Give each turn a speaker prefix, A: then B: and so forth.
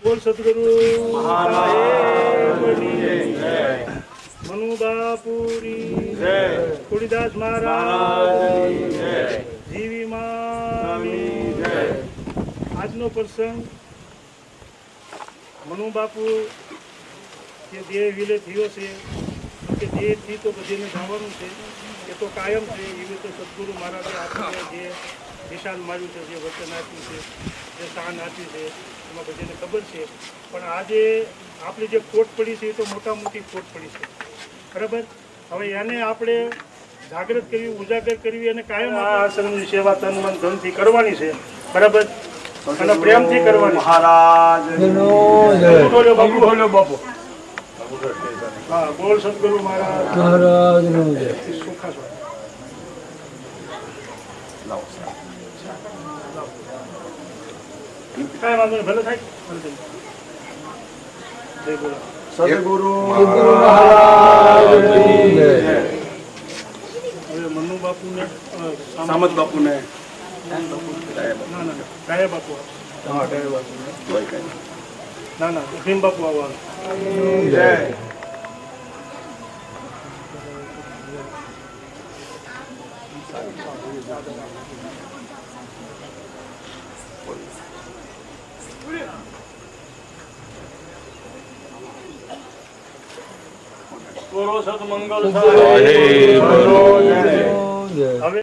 A: બોલ સદગુરુ મહારાજની જય, મનુ બાપુની જય, તુલસીદાસ મહારાજની જય, જીવી માની જય। આજનો પ્રસંગ મનુ બાપુ જે દેહ વિલે થયો છે કે દેહથી તો બધીને જવાનું છે, એ તો કાયમ છે। એવી રીતે સદગુરુ મહારાજે આપણને જે નિશાન માર્યું છે, જે વચન આપ્યું છે, જે સ્થાન આપ્યું છે, એમાં બધાને ખબર છે। પણ આજે આપણી જે ખોટ પડી છે એ તો મોટા મોટી ખોટ પડી છે, બરાબર। હવે એને આપણે જાગૃત કરવી, ઉજાગર કરવી અને કાયમ આ આશ્રમની સેવા તન મન ધનથી કરવાની છે, બરાબર, અને પ્રેમથી કરવાની।
B: મહારાજ
A: બાપુ બોલ્યો બાપુ, હા બોલ સદગુરુ મહારાજ સુખા છો। કાંઈ વાંધો નહીં, ભલે થાય, ભલે થાય। જય બોલો
B: સદગુરુ
A: મહારાજની જય। હવે મનુ બાપુને
B: સામત બાપુને
A: ના ના ડાયા બાપુ, હા ડાયા બાપુ, ના ના ભીમ બાપુ આવવાનું
B: જય।
A: બોલો સત મંગલ સાહેબ। હવે